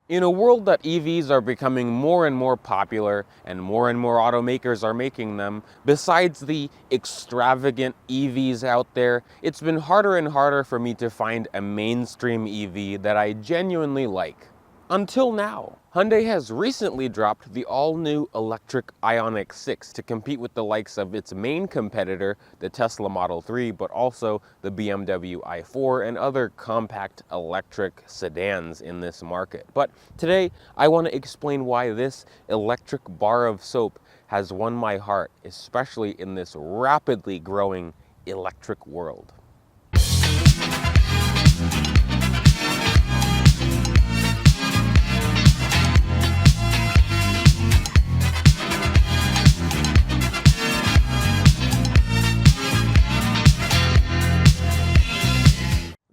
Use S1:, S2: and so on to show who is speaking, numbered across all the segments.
S1: In a world that EVs are becoming more and more popular and more automakers are making them, besides the extravagant EVs out there, it's been harder and harder for me to find a mainstream EV that I genuinely like. Until now. Hyundai has recently dropped the all-new electric Ioniq 6 to compete with the likes of its main competitor, the Tesla Model 3, but also the BMW i4 and other compact electric sedans in this market. But today, I want to explain why this electric bar of soap has won my heart, especially in this rapidly growing electric world.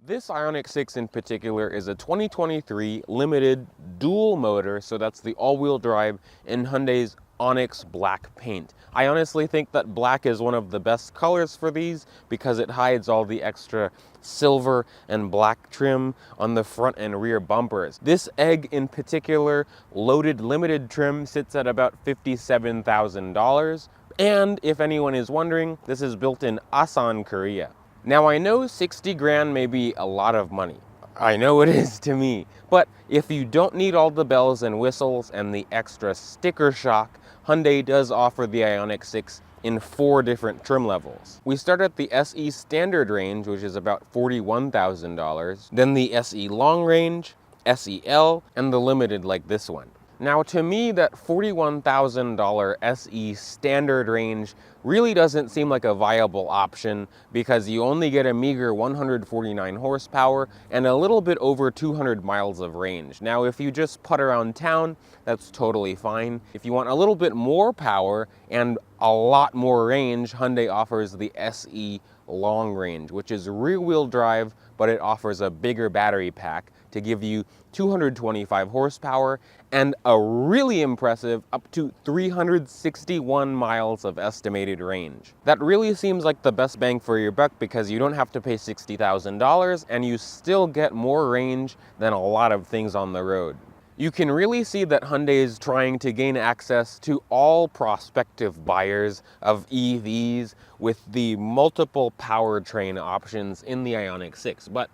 S1: This Ioniq 6 in particular is a 2023 limited dual motor, so that's the all-wheel drive in Hyundai's Onyx black paint. I honestly think that black is one of the best colors for these because it hides all the extra silver and black trim on the front and rear bumpers. This egg in particular, loaded limited trim, sits at about $57,000. And if anyone is wondering, this is built in Asan, Korea. Now I know 60 grand may be a lot of money. I know it is to me. But if you don't need all the bells and whistles and the extra sticker shock, Hyundai does offer the Ioniq 6 in 4 different trim levels. We start at the SE standard range, which is about $41,000, then the SE long range, SEL, and the limited like this one. Now to me, that $41,000 SE standard range really doesn't seem like a viable option because you only get a meager 149 horsepower and a little bit over 200 miles of range. Now if you just putt around town, that's totally fine. If you want a little bit more power and a lot more range, Hyundai offers the SE long range, which is rear-wheel drive, but it offers a bigger battery pack to give you 225 horsepower and a really impressive up to 361 miles of estimated range. That really seems like the best bang for your buck because you don't have to pay $60,000 and you still get more range than a lot of things on the road. You can really see that Hyundai is trying to gain access to all prospective buyers of EVs with the multiple powertrain options in the Ioniq 6. But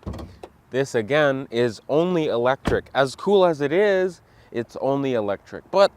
S1: this again is only electric. As cool as it is, it's only electric. But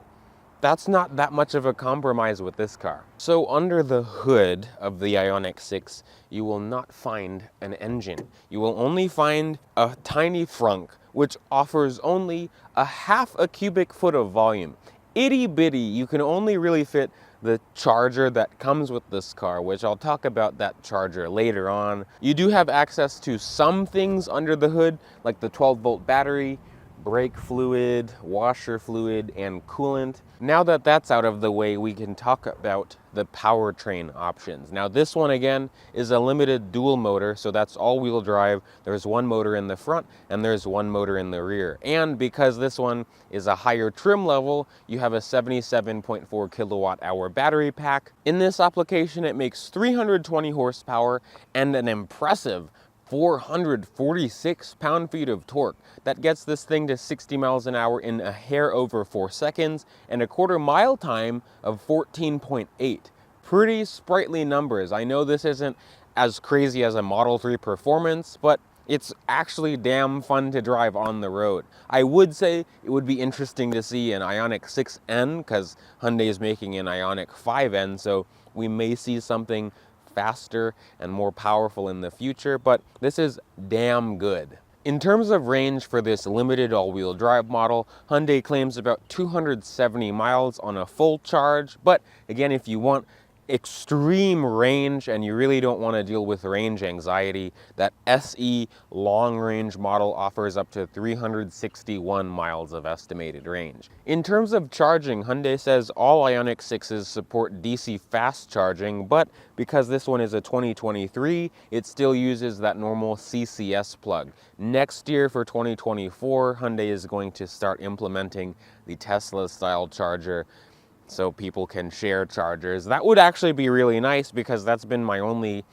S1: that's not that much of a compromise with this car. So under the hood of the Ioniq 6, you will not find an engine. You will only find a tiny frunk, which offers only a half a cubic foot of volume. Itty bitty, you can only really fit the charger that comes with this car, which I'll talk about that charger later on. You do have access to some things under the hood, like the 12-volt battery, brake fluid, washer fluid, and coolant. Now that that's out of the way, we can talk about the powertrain options. Now this one again is a limited dual motor, so that's all-wheel drive. There's one motor in the front and there's one motor in the rear. And because this one is a higher trim level, you have a 77.4 kilowatt hour battery pack. In this application, it makes 320 horsepower and an impressive 446 pound-feet of torque. That gets this thing to 60 miles an hour in a hair over 4 seconds and a quarter-mile time of 14.8. Pretty sprightly numbers. I know this isn't as crazy as a Model 3 performance, but it's actually damn fun to drive on the road. I would say it would be interesting to see an Ioniq 6N because Hyundai is making an Ioniq 5N, so we may see something faster and more powerful in the future, but this is damn good. In terms of range for this limited all-wheel drive model, Hyundai claims about 270 miles on a full charge, but again, if you want extreme range and you really don't want to deal with range anxiety, that SE long range model offers up to 361 miles of estimated range. In terms of charging, Hyundai says all Ioniq 6s support DC fast charging, but because this one is a 2023, it still uses that normal CCS plug. Next year for 2024, Hyundai is going to start implementing the Tesla style charger so people can share chargers. That would actually be really nice because that's been my only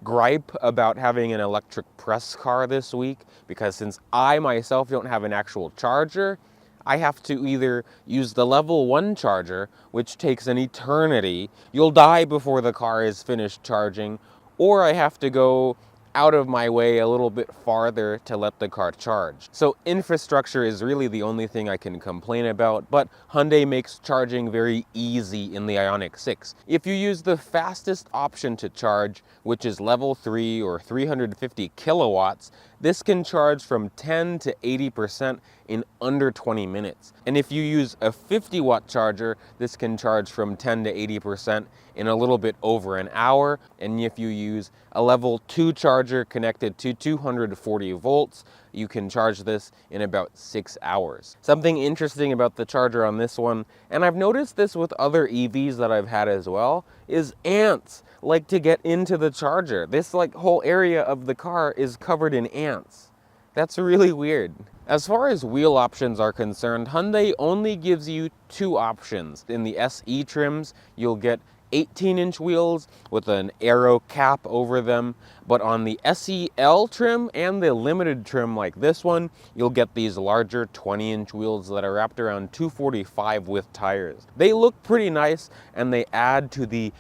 S1: gripe about having an electric press car this week, because since I myself don't have an actual charger, I have to either use the level 1 charger, which takes an eternity, you'll die before the car is finished charging, or I have to go out of my way a little bit farther to let the car charge. So infrastructure is really the only thing I can complain about, but Hyundai makes charging very easy in the Ioniq 6. If you use the fastest option to charge, which is level 3 or 350 kilowatts, this can charge from 10 to 80% in under 20 minutes. And if you use a 50-watt charger, this can charge from 10 to 80% in a little bit over an hour. And if you use a level 2 charger connected to 240 volts, you can charge this in about 6 hours. Something interesting about the charger on this one, and I've noticed this with other EVs that I've had as well, is ants like to get into the charger. This whole area of the car is covered in ants. That's really weird. As far as wheel options are concerned, Hyundai only gives you 2 options. In the SE trims, you'll get 18-inch wheels with an aero cap over them, but on the SEL trim and the limited trim like this one, you'll get these larger 20-inch wheels that are wrapped around 245 with tires. They look pretty nice, and they add to the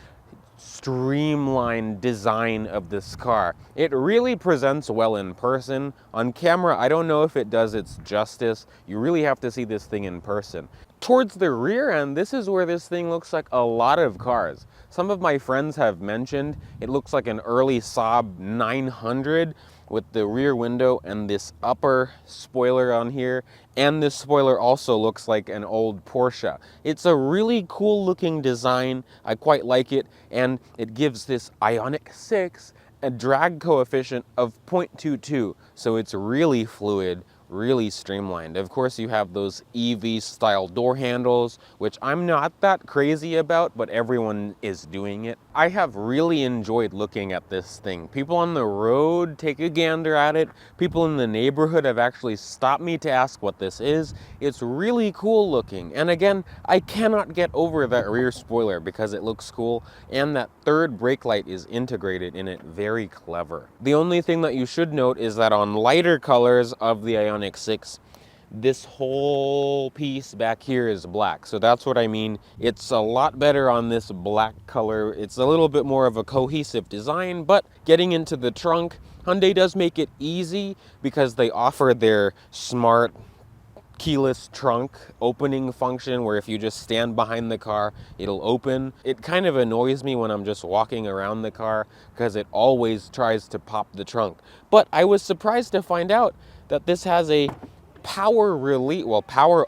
S1: streamlined design of this car. It really presents well in person. On camera, I don't know if it does its justice. You really have to see this thing in person. Towards the rear end, this is where this thing looks like a lot of cars. Some of my friends have mentioned it looks like an early Saab 900 with the rear window and this upper spoiler on here. And this spoiler also looks like an old Porsche. It's a really cool looking design. I quite like it. And it gives this Ioniq 6 a drag coefficient of 0.22. So it's really fluid, really streamlined. Of course, you have those EV style door handles, which I'm not that crazy about, but everyone is doing it. I have really enjoyed looking at this thing. People on the road take a gander at it. People in the neighborhood have actually stopped me to ask what this is. It's really cool looking. And again, I cannot get over that rear spoiler because it looks cool, and that third brake light is integrated in it. Very clever. The only thing that you should note is that on lighter colors of the Ioniq 6, this whole piece back here is black. So that's what I mean. It's a lot better on this black color. It's a little bit more of a cohesive design, but getting into the trunk, Hyundai does make it easy because they offer their smart keyless trunk opening function where if you just stand behind the car, it'll open. It kind of annoys me when I'm just walking around the car because it always tries to pop the trunk. But I was surprised to find out that this has a power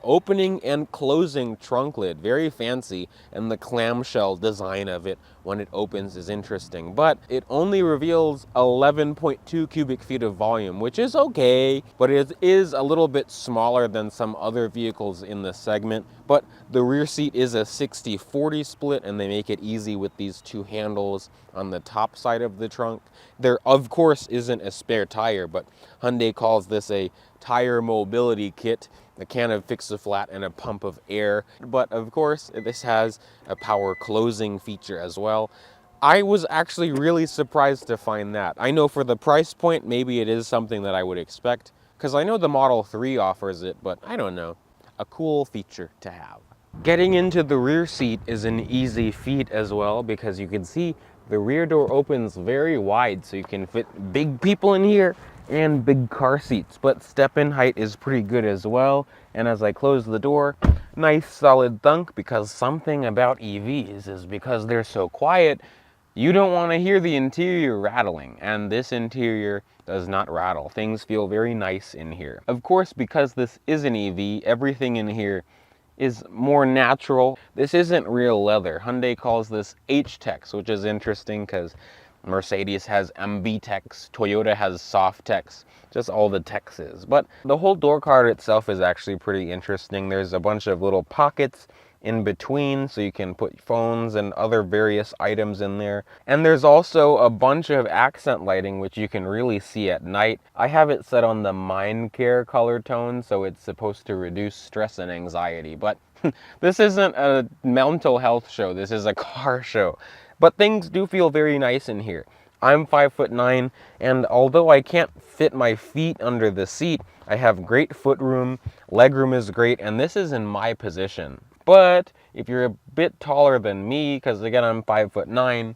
S1: opening and closing trunk lid. Very fancy, and the clamshell design of it when it opens is interesting. But it only reveals 11.2 cubic feet of volume, which is okay, but it is a little bit smaller than some other vehicles in the segment. But the rear seat is a 60-40 split, and they make it easy with these 2 handles on the top side of the trunk. There, of course, isn't a spare tire, but Hyundai calls this a tire mobility kit, a can of Fix-A-Flat and a pump of air. But of course, this has a power closing feature as well. I was actually really surprised to find that. I know for the price point, maybe it is something that I would expect, because I know the Model 3 offers it, but I don't know. A cool feature to have. Getting into the rear seat is an easy feat as well, because you can see the rear door opens very wide, so you can fit big people in here and big car seats, but step-in height is pretty good as well. And as I close the door, nice solid thunk, because something about EVs is because they're so quiet, you don't want to hear the interior rattling, and this interior does not rattle. Things feel very nice in here. Of course, because this is an EV, everything in here is more natural. This isn't real leather. Hyundai calls this H-Tex, which is interesting because Mercedes has MB-Tex, Toyota has Soft-Tex, just all the Texes. But the whole door card itself is actually pretty interesting. There's a bunch of little pockets in between, so you can put phones and other various items in there. And there's also a bunch of accent lighting, which you can really see at night. I have it set on the Mind Care color tone, so it's supposed to reduce stress and anxiety. But this isn't a mental health show, this is a car show. But things do feel very nice in here. I'm 5'9", and although I can't fit my feet under the seat, I have great foot room, leg room is great, and this is in my position. But if you're a bit taller than me, because again I'm 5'9",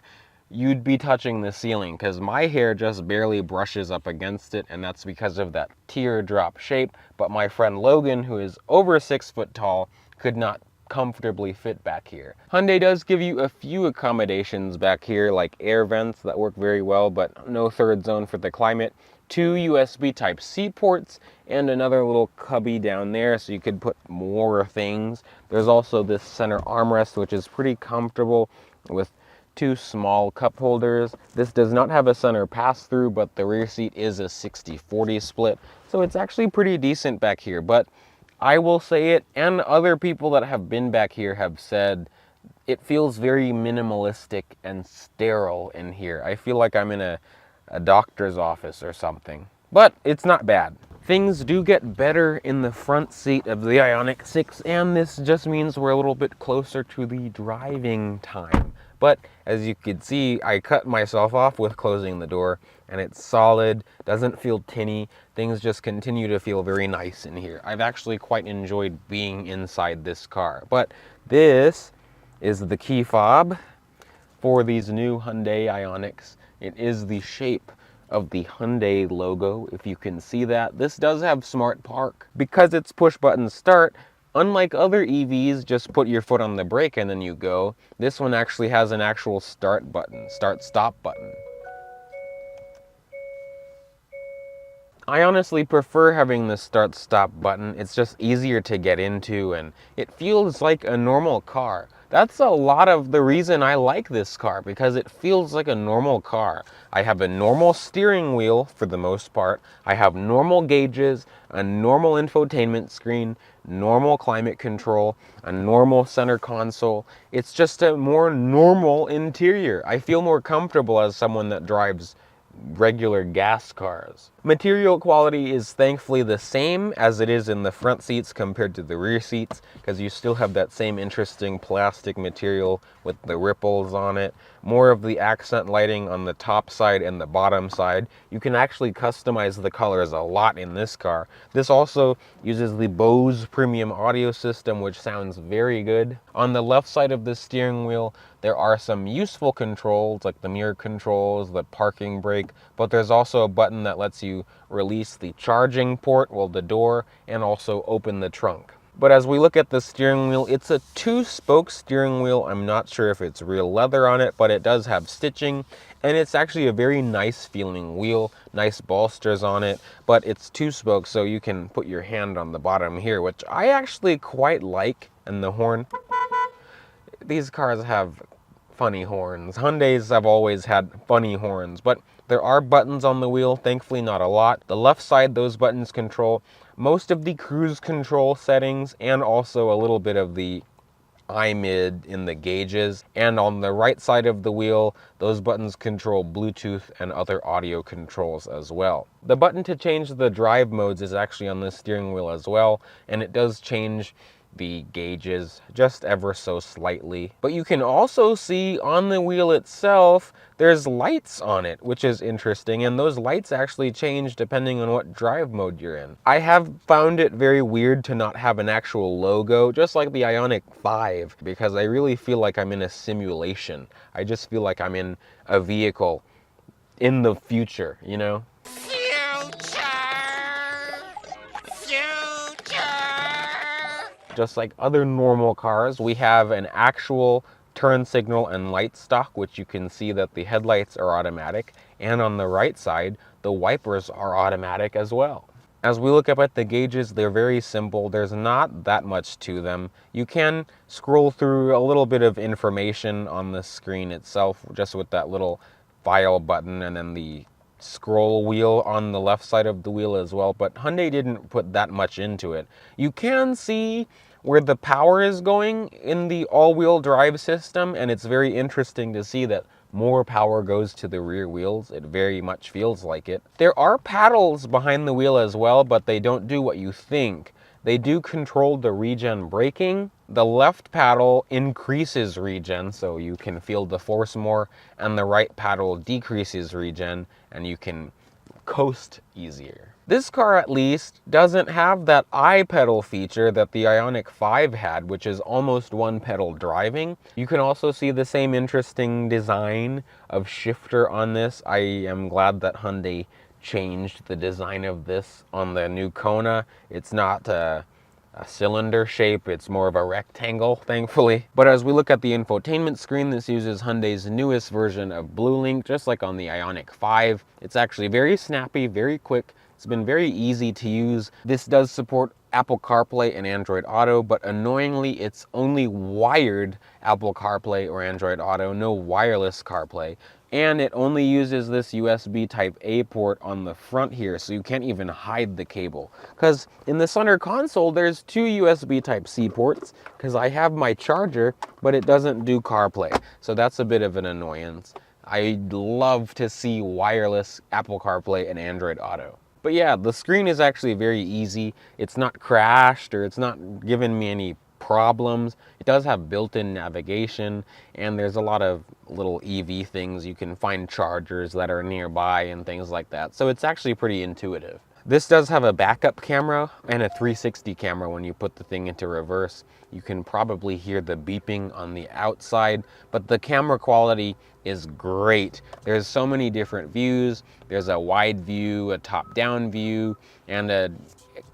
S1: you'd be touching the ceiling because my hair just barely brushes up against it, and that's because of that teardrop shape. But my friend Logan, who is over 6 foot tall, could not comfortably fit back here. Hyundai does give you a few accommodations back here, like air vents that work very well, but no third zone for the climate, 2 USB Type-C ports, and another little cubby down there so you could put more things. There's also this center armrest, which is pretty comfortable with 2 small cup holders. This does not have a center pass-through, but the rear seat is a 60-40 split, so it's actually pretty decent back here. But I will say it, and other people that have been back here have said, it feels very minimalistic and sterile in here. I feel like I'm in a doctor's office or something. But it's not bad. Things do get better in the front seat of the Ioniq 6, and this just means we're a little bit closer to the driving time. But as you can see, I cut myself off with closing the door, and it's solid, doesn't feel tinny. Things just continue to feel very nice in here. I've actually quite enjoyed being inside this car. But this is the key fob for these new Hyundai Ioniqs. It is the shape of the Hyundai logo, if you can see that. This does have Smart Park. Because it's push button start, unlike other EVs, just put your foot on the brake and then you go, this one actually has an actual start button, start-stop button. I honestly prefer having the start-stop button. It's just easier to get into, and it feels like a normal car. That's a lot of the reason I like this car, because it feels like a normal car. I have a normal steering wheel for the most part. I have normal gauges, a normal infotainment screen, normal climate control, a normal center console. It's just a more normal interior. I feel more comfortable as someone that drives regular gas cars. Material quality is thankfully the same as it is in the front seats compared to the rear seats, because you still have that same interesting plastic material with the ripples on it. More of the accent lighting on the top side and the bottom side. You can actually customize the colors a lot in this car. This also uses the Bose premium audio system, which sounds very good. On the left side of the steering wheel, there are some useful controls like the mirror controls, the parking brake, but there's also a button that lets you release the charging port, well, the door, and also open the trunk. But as we look at the steering wheel, it's a 2-spoke steering wheel. I'm not sure if it's real leather on it, but it does have stitching, and it's actually a very nice feeling wheel, nice bolsters on it, but it's 2-spoke, so you can put your hand on the bottom here, which I actually quite like. And the horn, these cars have funny horns. Hyundais have always had funny horns, but there are buttons on the wheel, thankfully not a lot. The left side, those buttons control most of the cruise control settings and also a little bit of the iMid in the gauges. And on the right side of the wheel, those buttons control Bluetooth and other audio controls as well. The button to change the drive modes is actually on the steering wheel as well, and it does change the gauges just ever so slightly. But you can also see on the wheel itself, there's lights on it, which is interesting, and those lights actually change depending on what drive mode you're in. I have found it very weird to not have an actual logo, just like the Ioniq 5, because I really feel like I'm in a simulation. I just feel like I'm in a vehicle in the future, you know? Just like other normal cars, we have an actual turn signal and light stalk, which you can see that the headlights are automatic, and on the right side, the wipers are automatic as well. As we look up at the gauges, they're very simple. There's not that much to them. You can scroll through a little bit of information on the screen itself, just with that little file button and then the scroll wheel on the left side of the wheel as well, but Hyundai didn't put that much into it. You can see where the power is going in the all-wheel drive system, and it's very interesting to see that more power goes to the rear wheels. It very much feels like it. There are paddles behind the wheel as well, but they don't do what you think. They do control the regen braking, the left paddle increases regen, so you can feel the force more, and the right paddle decreases regen, and you can coast easier. This car at least doesn't have that I-pedal feature that the Ioniq 5 had, which is almost one-pedal driving. You can also see the same interesting design of shifter on this. I am glad that Hyundai changed the design of this on the new Kona. It's not a cylinder shape, it's more of a rectangle, thankfully. But as we look at the infotainment screen, this uses Hyundai's newest version of BlueLink, just like on the Ioniq 5. It's actually very snappy, very quick. It's been very easy to use. This does support Apple CarPlay and Android Auto, but annoyingly, it's only wired Apple CarPlay or Android Auto, no wireless CarPlay. And it only uses this USB Type A port on the front here, so you can't even hide the cable. Because in the center console, there's two USB Type C ports, because I have my charger, but it doesn't do CarPlay. So that's a bit of an annoyance. I'd love to see wireless Apple CarPlay and Android Auto. But yeah, the screen is actually very easy. It's not crashed or it's not giving me any problems. It does have built-in navigation, and there's a lot of little EV things. You can find chargers that are nearby and things like that. So it's actually pretty intuitive. This does have a backup camera and a 360 camera when you put the thing into reverse. You can probably hear the beeping on the outside, but the camera quality is great. There's so many different views. There's a wide view, a top-down view, and a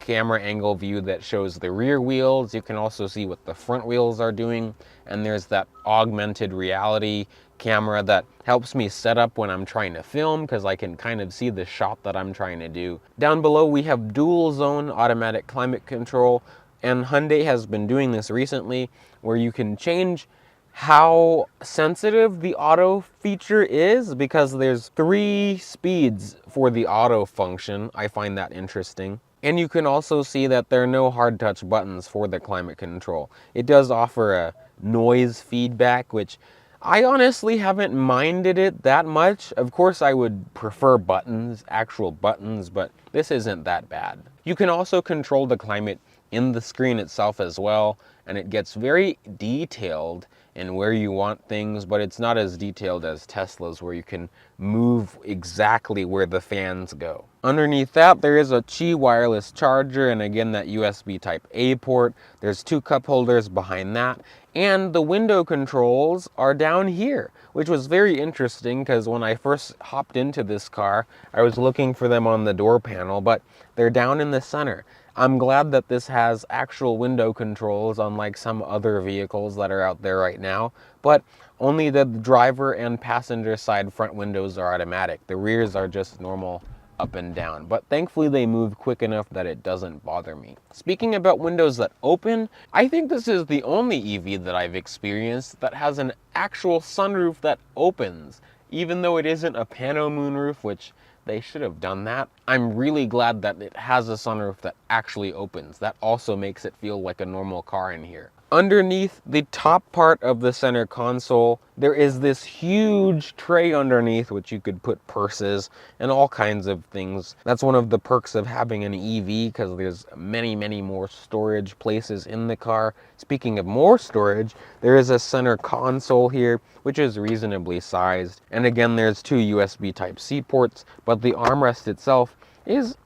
S1: camera angle view that shows the rear wheels. You can also see what the front wheels are doing, and there's that augmented reality camera that helps me set up when I'm trying to film, because I can kind of see the shot that I'm trying to do. Down below we have dual zone automatic climate control, and Hyundai has been doing this recently where you can change how sensitive the auto feature is, because there's 3 speeds for the auto function. I find that interesting. And you can also see that there are no hard touch buttons for the climate control. It does offer a noise feedback, which I honestly haven't minded it that much. Of course, I would prefer buttons, actual buttons, but this isn't that bad. You can also control the climate in the screen itself as well, and it gets very detailed in where you want things, but it's not as detailed as Tesla's, where you can move exactly where the fans go. Underneath that, there is a Qi wireless charger, and again, that USB Type A port. There's 2 cup holders behind that, and the window controls are down here, which was very interesting because when I first hopped into this car, I was looking for them on the door panel, but they're down in the center. I'm glad that this has actual window controls, unlike some other vehicles that are out there right now, but only the driver and passenger side front windows are automatic. The rears are just normal up and down, but thankfully they move quick enough that it doesn't bother me. Speaking about windows that open, I think this is the only EV that I've experienced that has an actual sunroof that opens, even though it isn't a pano moonroof, which they should have done that. I'm really glad that it has a sunroof that actually opens. That also makes it feel like a normal car in here. Underneath the top part of the center console, there is this huge tray underneath which you could put purses and all kinds of things. That's one of the perks of having an EV, because there's many more storage places in the car. Speaking of more storage, there is a center console here, which is reasonably sized. And again, there's 2 USB Type-C ports, but the armrest itself is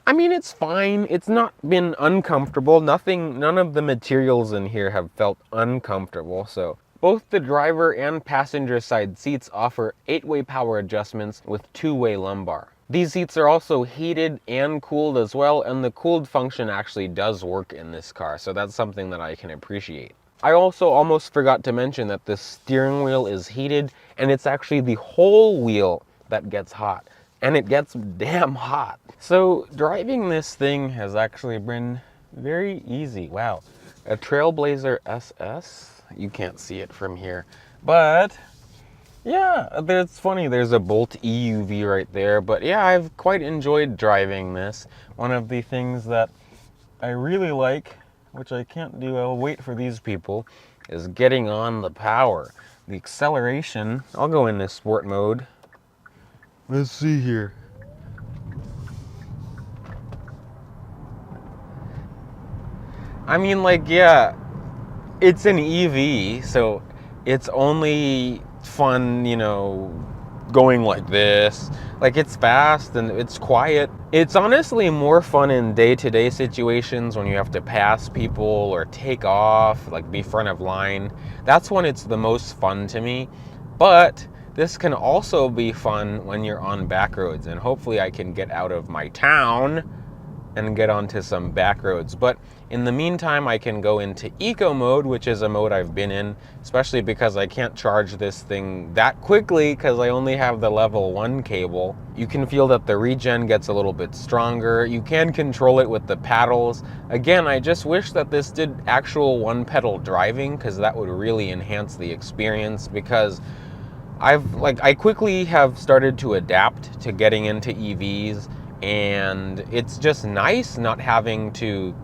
S1: I mean, it's fine. It's not been uncomfortable. None of the materials in here have felt uncomfortable. So both the driver and passenger side seats offer 8-way power adjustments with 2-way lumbar. These seats are also heated and cooled as well, and the cooled function actually does work in this car, so that's something that I can appreciate. I also almost forgot to mention that the steering wheel is heated, and it's actually the whole wheel that gets hot. And it gets damn hot. So driving this thing has actually been very easy. Wow, a Trailblazer SS. You can't see it from here, but yeah, it's funny. There's a Bolt EUV right there, but yeah, I've quite enjoyed driving this. One of the things that I really like, which I can't do, I'll wait for these people, is getting on the power. The acceleration, I'll go into sport mode. Let's see here. I mean, like, yeah, It's an EV, so it's only fun, going like this. Like, it's fast and it's quiet. It's honestly more fun in day-to-day situations when you have to pass people or take off, like be front of line. That's when it's the most fun to me. But this can also be fun when you're on back roads, and hopefully I can get out of my town and get onto some back roads. But in the meantime, I can go into eco mode, which is a mode I've been in, especially because I can't charge this thing that quickly because I only have the level 1 cable. You can feel that the regen gets a little bit stronger. You can control it with the paddles. Again, I just wish that this did actual one pedal driving, because that would really enhance the experience, because I quickly have started to adapt to getting into EVs, and it's just nice not having to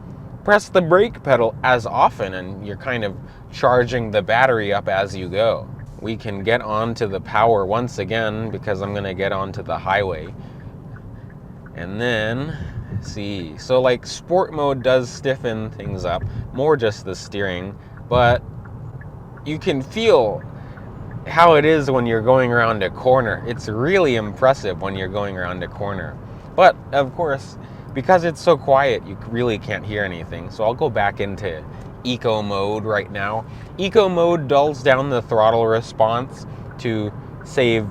S1: press the brake pedal as often, and you're kind of charging the battery up as you go. We can get onto the power once again, because I'm gonna get onto the highway. And then, see, so like sport mode does stiffen things up, more just the steering, but you can feel how it is when you're going around a corner. It's really impressive when you're going around a corner. But, of course, because it's so quiet, you really can't hear anything. So I'll go back into eco mode right now. Eco mode dulls down the throttle response to save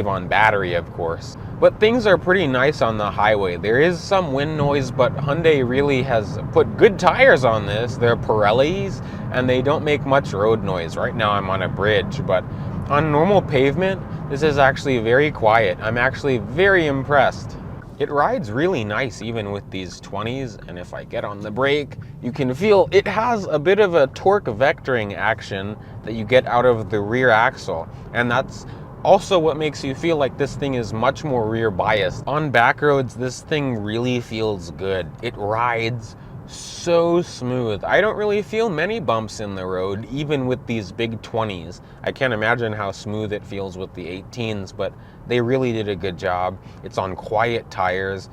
S1: on battery, of course. But things are pretty nice on the highway. There is some wind noise, but Hyundai really has put good tires on this. They're Pirellis, and they don't make much road noise. Right now I'm on a bridge, but on normal pavement, this is actually very quiet. I'm actually very impressed. It rides really nice even with these 20s, and if I get on the brake, you can feel it has a bit of a torque vectoring action that you get out of the rear axle, and that's also what makes you feel like this thing is much more rear biased. On back roads, this thing really feels good. It rides so smooth. I don't really feel many bumps in the road, even with these big 20s. I can't imagine how smooth it feels with the 18s, but they really did a good job. It's on quiet tires.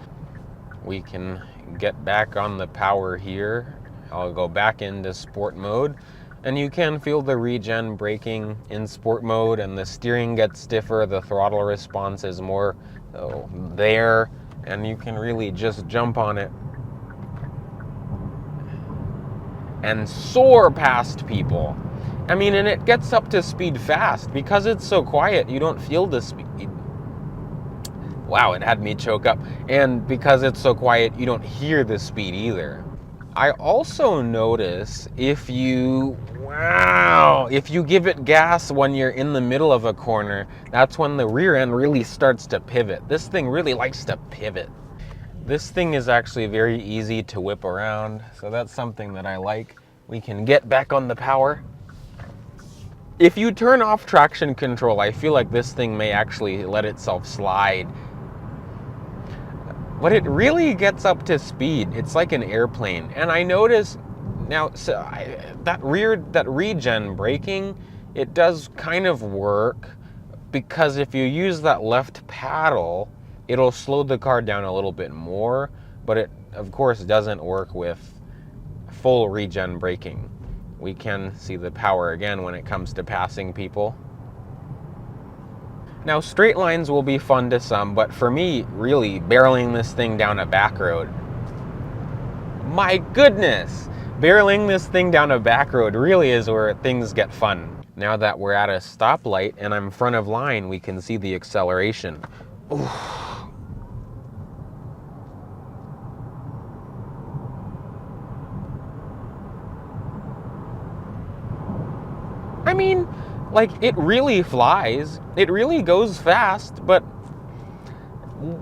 S1: We can get back on the power here. I'll go back into sport mode, and you can feel the regen braking in sport mode, and the steering gets stiffer, the throttle response is more there, and you can really just jump on it and soar past people. I mean, and it gets up to speed fast. Because it's so quiet, you don't feel the speed. Wow, it had me choke up. And because it's so quiet, you don't hear the speed either. I also notice if you give it gas when you're in the middle of a corner, that's when the rear end really starts to pivot. This thing really likes to pivot. This thing is actually very easy to whip around, so that's something that I like. We can get back on the power. If you turn off traction control, I feel like this thing may actually let itself slide. But it really gets up to speed. It's like an airplane. And I notice now, that regen braking, it does kind of work, because if you use that left paddle, it'll slow the car down a little bit more, but it, of course, doesn't work with full regen braking. We can see the power again when it comes to passing people. Now, straight lines will be fun to some, but for me, really, barreling this thing down a back road, my goodness, barreling this thing down a back road really is where things get fun. Now that we're at a stoplight and I'm front of line, we can see the acceleration. Ooh. I mean, like, it really flies. It really goes fast, but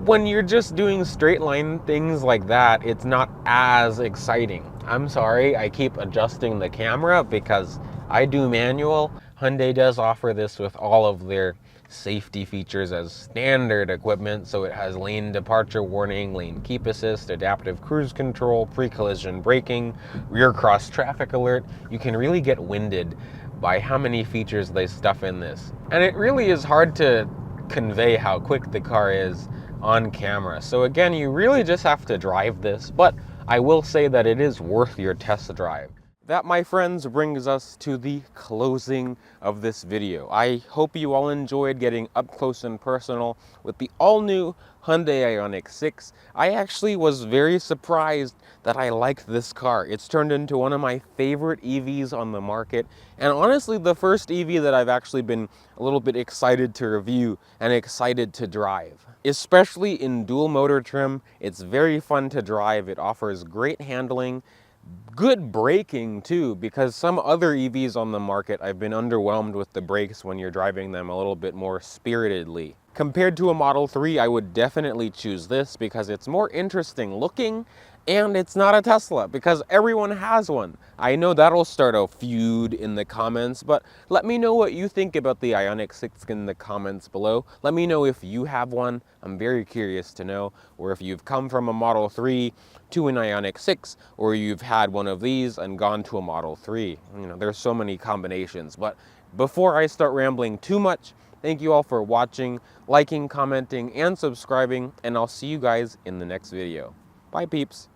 S1: when you're just doing straight line things like that, it's not as exciting. I'm sorry, I keep adjusting the camera because I do manual. Hyundai does offer this with all of their safety features as standard equipment, so it has lane departure warning, lane keep assist, adaptive cruise control, pre-collision braking, rear cross traffic alert. You can really get winded by how many features they stuff in this. And it really is hard to convey how quick the car is on camera. So again, you really just have to drive this, but I will say that it is worth your test drive. That, my friends, brings us to the closing of this video. I hope you all enjoyed getting up close and personal with the all-new Hyundai Ioniq 6. I actually was very surprised that I liked this car. It's turned into one of my favorite EVs on the market, and honestly the first EV that I've actually been a little bit excited to review and excited to drive. Especially in dual motor trim, it's very fun to drive. It offers great handling, good braking too, because some other EVs on the market, I've been underwhelmed with the brakes when you're driving them a little bit more spiritedly. Compared to a Model 3, I would definitely choose this because it's more interesting looking, and it's not a Tesla because everyone has one. I know that'll start a feud in the comments, but let me know what you think about the Ioniq 6 in the comments below. Let me know if you have one. I'm very curious to know, or if you've come from a Model 3 to an Ioniq 6, or you've had one of these and gone to a Model 3. You know, there's so many combinations. But before I start rambling too much, thank you all for watching, liking, commenting, and subscribing, and I'll see you guys in the next video. Bye, peeps.